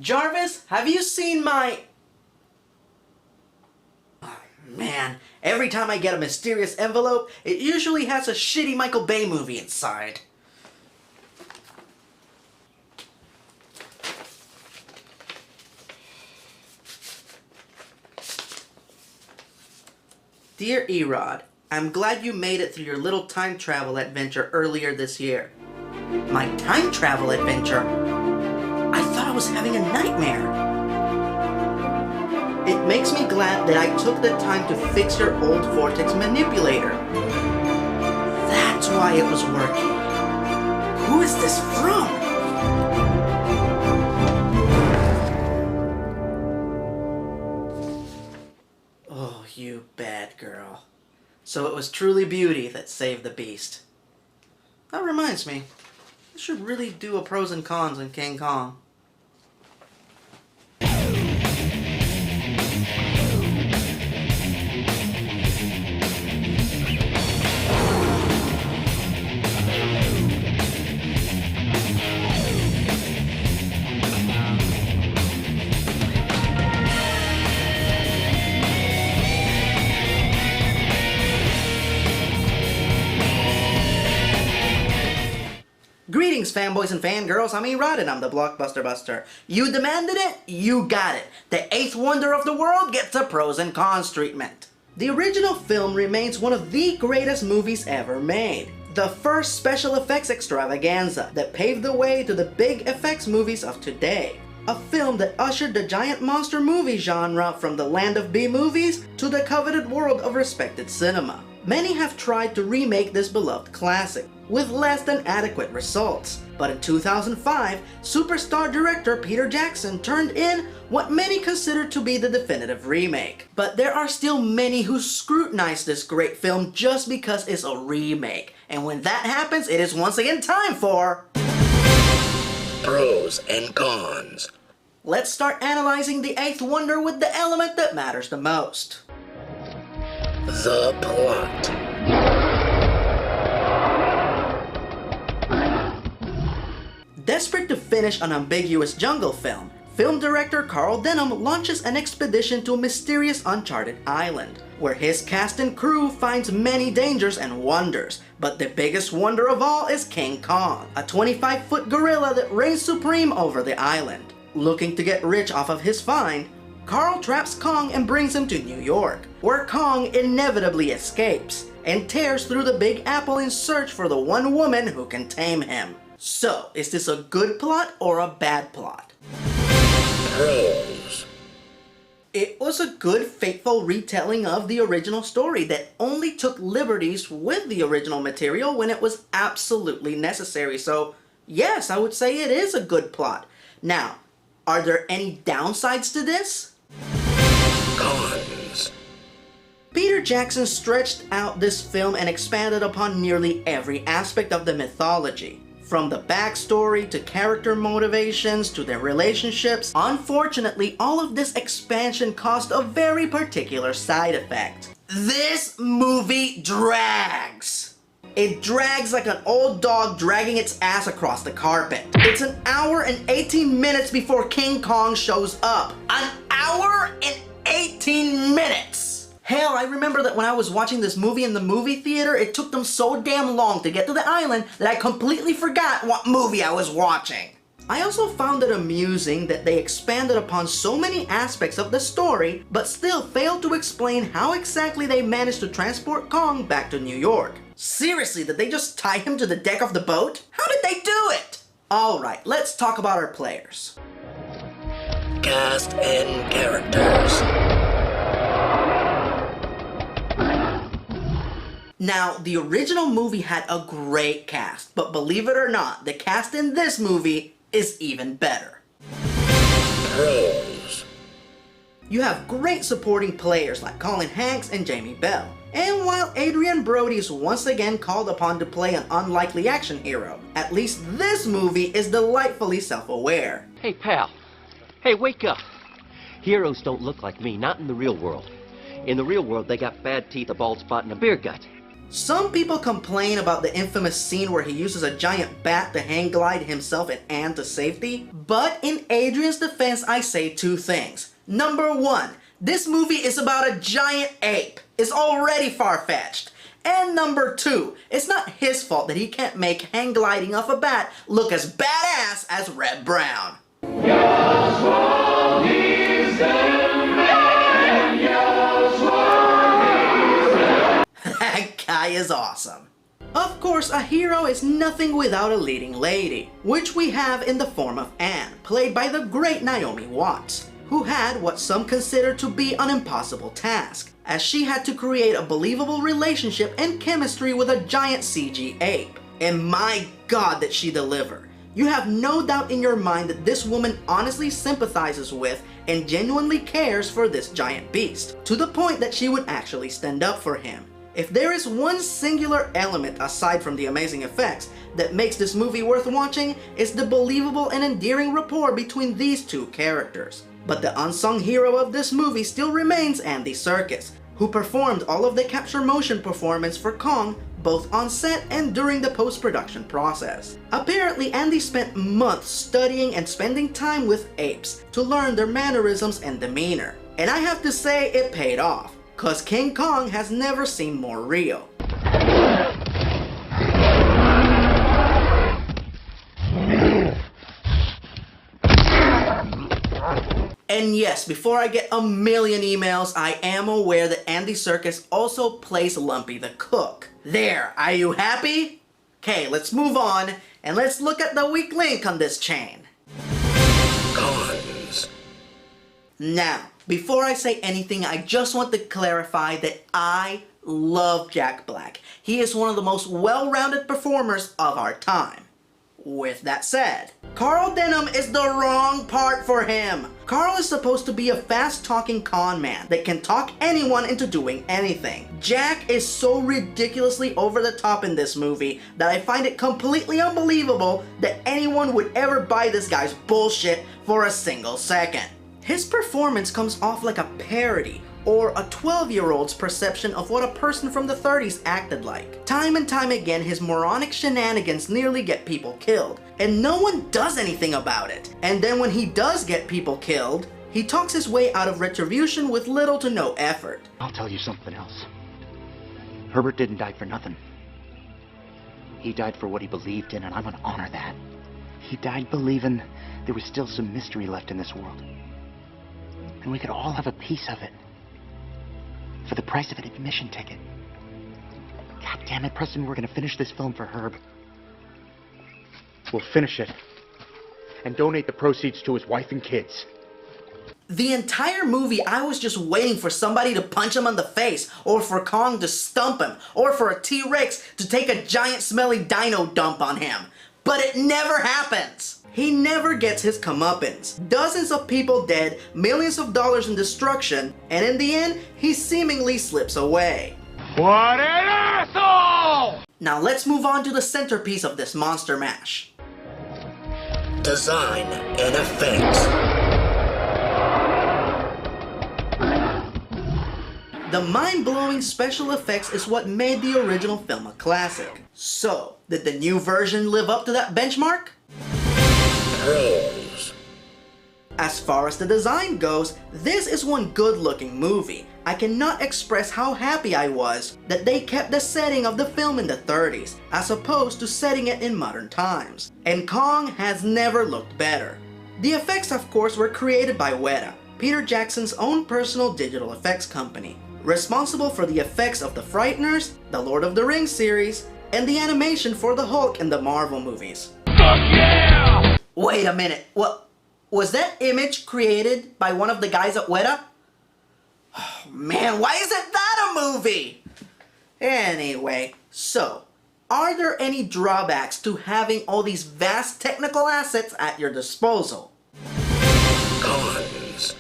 Jarvis, have you seen my... Oh, man, every time I get a mysterious envelope, it usually has a shitty Michael Bay movie inside. Dear Erod, I'm glad you made it through your little time travel adventure earlier this year. My time travel adventure? I thought I was having a nightmare. It makes me glad that I took the time to fix your old vortex manipulator. That's why it was working. Who is this from? Oh, you bad girl. So it was truly beauty that saved the beast. That reminds me, I should really do a pros and cons on King Kong. Greetings, fanboys and fangirls. I'm Erod and I'm the Blockbuster Buster. You demanded it, you got it. The eighth wonder of the world gets a pros and cons treatment. The original film remains one of the greatest movies ever made. The first special effects extravaganza that paved the way to the big effects movies of today. A film that ushered the giant monster movie genre from the land of B-movies to the coveted world of respected cinema. Many have tried to remake this beloved classic, with less than adequate results. But in 2005, superstar director Peter Jackson turned in what many consider to be the definitive remake. But there are still many who scrutinize this great film just because it's a remake. And when that happens, it is once again time for... Pros and cons. Let's start analyzing the eighth wonder with the element that matters the most. The plot. Desperate to finish an ambiguous jungle film, film director Carl Denham launches an expedition to a mysterious uncharted island, where his cast and crew finds many dangers and wonders. But the biggest wonder of all is King Kong, a 25-foot gorilla that reigns supreme over the island. Looking to get rich off of his find, Carl traps Kong and brings him to New York, where Kong inevitably escapes and tears through the Big Apple in search for the one woman who can tame him. So, is this a good plot or a bad plot? Pros. It was a good, faithful retelling of the original story that only took liberties with the original material when it was absolutely necessary. So, yes, I would say it is a good plot. Now, are there any downsides to this? Cons. Peter Jackson stretched out this film and expanded upon nearly every aspect of the mythology. From the backstory to character motivations to their relationships. Unfortunately, all of this expansion caused a very particular side effect. This movie drags. It drags like an old dog dragging its ass across the carpet. It's an hour and 18 minutes before King Kong shows up. An hour and 18 minutes! Hell, I remember that when I was watching this movie in the movie theater, it took them so damn long to get to the island that I completely forgot what movie I was watching. I also found it amusing that they expanded upon so many aspects of the story, but still failed to explain how exactly they managed to transport Kong back to New York. Seriously, did they just tie him to the deck of the boat? How did they do it? Alright, let's talk about our players. Cast and characters. Now, the original movie had a great cast, but believe it or not, the cast in this movie is even better. Pros. You have great supporting players like Colin Hanks and Jamie Bell. And while Adrian Brody is once again called upon to play an unlikely action hero, at least this movie is delightfully self-aware. Hey, pal. Hey, wake up. Heroes don't look like me, not in the real world. In the real world, they got bad teeth, a bald spot, and a beer gut. Some people complain about the infamous scene where he uses a giant bat to hang glide himself and Anne to safety, but in Adrian's defense I say two things. Number one, this movie is about a giant ape. It's already far-fetched. And number two, it's not his fault that he can't make hang gliding off a bat look as badass as Red Brown. That guy is awesome. Of course, a hero is nothing without a leading lady, which we have in the form of Anne, played by the great Naomi Watts, who had what some consider to be an impossible task, as she had to create a believable relationship and chemistry with a giant CG ape. And my God did she deliver. You have no doubt in your mind that this woman honestly sympathizes with and genuinely cares for this giant beast, to the point that she would actually stand up for him. If there is one singular element aside from the amazing effects that makes this movie worth watching, it's the believable and endearing rapport between these two characters. But the unsung hero of this movie still remains Andy Serkis, who performed all of the capture motion performance for Kong both on set and during the post-production process. Apparently, Andy spent months studying and spending time with apes to learn their mannerisms and demeanor. And I have to say it paid off, cause King Kong has never seemed more real. And yes, before I get a million emails, I am aware that Andy Serkis also plays Lumpy the Cook. There, are you happy? Okay, let's move on, and let's look at the weak link on this chain. Cons. Now, before I say anything, I just want to clarify that I love Jack Black. He is one of the most well-rounded performers of our time. With that said, Carl Denham is the wrong part for him. Carl is supposed to be a fast-talking con man that can talk anyone into doing anything. Jack is so ridiculously over the top in this movie that I find it completely unbelievable that anyone would ever buy this guy's bullshit for a single second. His performance comes off like a parody, or a 12-year-old's perception of what a person from the 30s acted like. Time and time again, his moronic shenanigans nearly get people killed, and no one does anything about it. And then when he does get people killed, he talks his way out of retribution with little to no effort. I'll tell you something else. Herbert didn't die for nothing. He died for what he believed in, and I'm gonna honor that. He died believing there was still some mystery left in this world, and we could all have a piece of it for the price of an admission ticket. God damn it, Preston, we're gonna finish this film for Herb. We'll finish it and donate the proceeds to his wife and kids. The entire movie, I was just waiting for somebody to punch him on the face, or for Kong to stump him, or for a T-Rex to take a giant smelly dino dump on him. But it never happens! He never gets his comeuppance. Dozens of people dead, millions of dollars in destruction, and in the end, he seemingly slips away. What an asshole! Now let's move on to the centerpiece of this monster mash. Design and effects. The mind-blowing special effects is what made the original film a classic. So, did the new version live up to that benchmark? Pros. As far as the design goes, this is one good-looking movie. I cannot express how happy I was that they kept the setting of the film in the 30s, as opposed to setting it in modern times. And Kong has never looked better. The effects, of course, were created by Weta, Peter Jackson's own personal digital effects company, responsible for the effects of The Frighteners, the Lord of the Rings series, and the animation for the Hulk in the Marvel movies. Fuck yeah! Wait a minute, what? Was that image created by one of the guys at Weta? Oh man, why isn't that a movie? Anyway, so, are there any drawbacks to having all these vast technical assets at your disposal? Cons.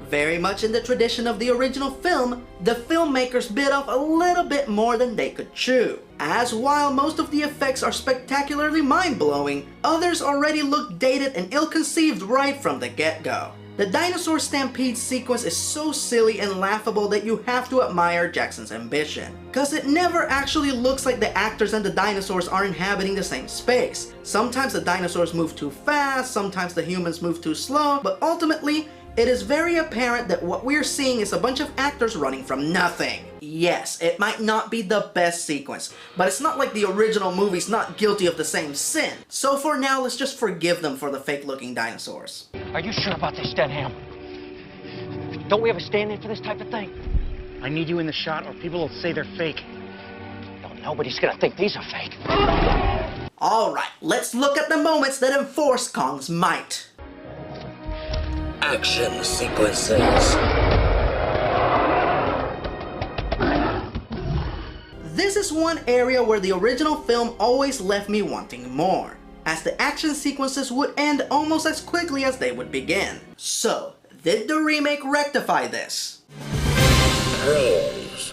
Very much in the tradition of the original film, the filmmakers bit off a little bit more than they could chew. As while most of the effects are spectacularly mind-blowing, others already look dated and ill-conceived right from the get-go. The dinosaur stampede sequence is so silly and laughable that you have to admire Jackson's ambition, cause it never actually looks like the actors and the dinosaurs are inhabiting the same space. Sometimes the dinosaurs move too fast, sometimes the humans move too slow, but ultimately, it is very apparent that what we're seeing is a bunch of actors running from nothing. Yes, it might not be the best sequence, but it's not like the original movie's not guilty of the same sin. So for now, let's just forgive them for the fake-looking dinosaurs. Are you sure about this, Denham? Don't we have a stand-in for this type of thing? I need you in the shot or people will say they're fake. No, nobody's gonna think these are fake. Alright, let's look at the moments that enforce Kong's might. Action sequences. This is one area where the original film always left me wanting more, as the action sequences would end almost as quickly as they would begin. So, did the remake rectify this? Pros.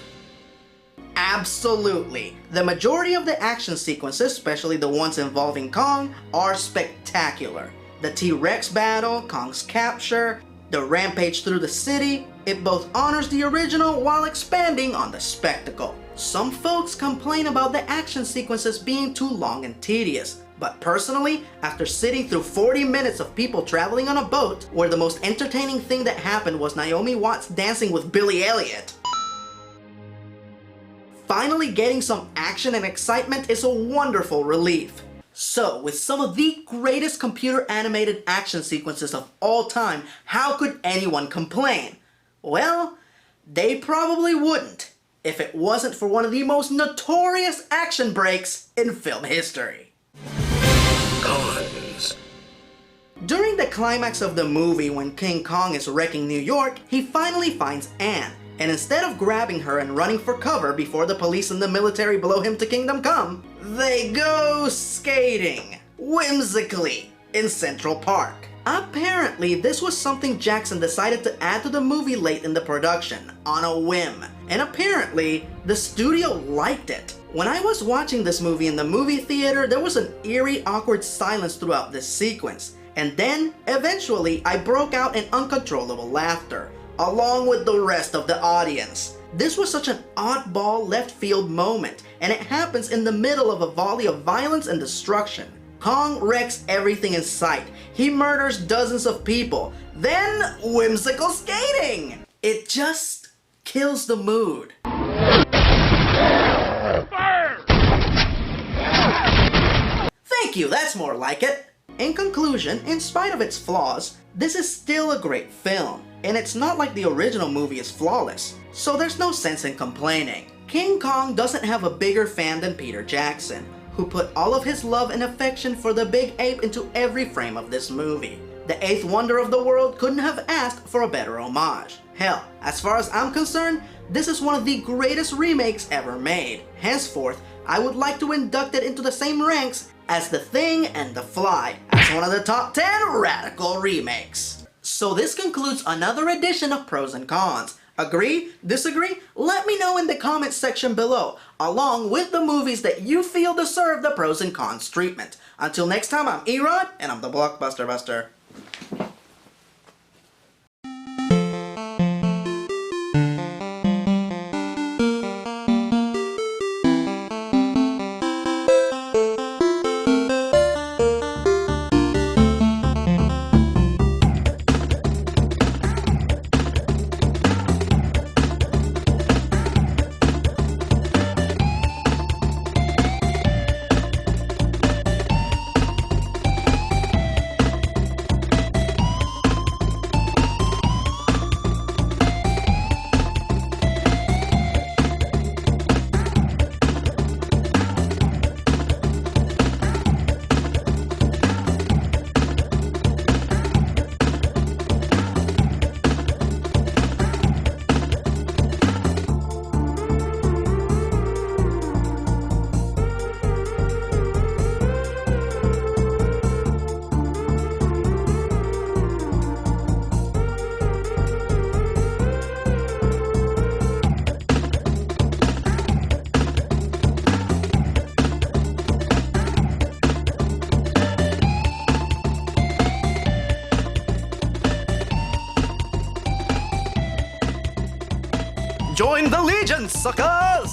Absolutely. The majority of the action sequences, especially the ones involving Kong, are spectacular. The T-Rex battle, Kong's capture, the rampage through the city, it both honors the original while expanding on the spectacle. Some folks complain about the action sequences being too long and tedious, but personally, after sitting through 40 minutes of people traveling on a boat, where the most entertaining thing that happened was Naomi Watts dancing with Billy Elliot, finally getting some action and excitement is a wonderful relief. So, with some of the greatest computer animated action sequences of all time, how could anyone complain? Well, they probably wouldn't, if it wasn't for one of the most notorious action breaks in film history. Cons. During the climax of the movie when King Kong is wrecking New York, he finally finds Anne, and instead of grabbing her and running for cover before the police and the military blow him to Kingdom Come, they go skating, whimsically, in Central Park. Apparently, this was something Jackson decided to add to the movie late in the production, on a whim, and apparently, the studio liked it. When I was watching this movie in the movie theater, there was an eerie, awkward silence throughout this sequence, and then, eventually, I broke out in uncontrollable laughter, along with the rest of the audience. This was such an oddball left field moment, and it happens in the middle of a volley of violence and destruction. Kong wrecks everything in sight. He murders dozens of people. Then, whimsical skating! It just kills the mood. Thank you, that's more like it. In conclusion, in spite of its flaws, this is still a great film. And it's not like the original movie is flawless, so there's no sense in complaining. King Kong doesn't have a bigger fan than Peter Jackson, who put all of his love and affection for the big ape into every frame of this movie. The eighth wonder of the world couldn't have asked for a better homage. Hell, as far as I'm concerned, this is one of the greatest remakes ever made. Henceforth, I would like to induct it into the same ranks as The Thing and The Fly, as one of the top 10 radical remakes. So this concludes another edition of Pros and Cons. Agree? Disagree? Let me know in the comments section below, along with the movies that you feel deserve the pros and cons treatment. Until next time, I'm Erod, and I'm the Blockbuster Buster. Join the Legion, suckers!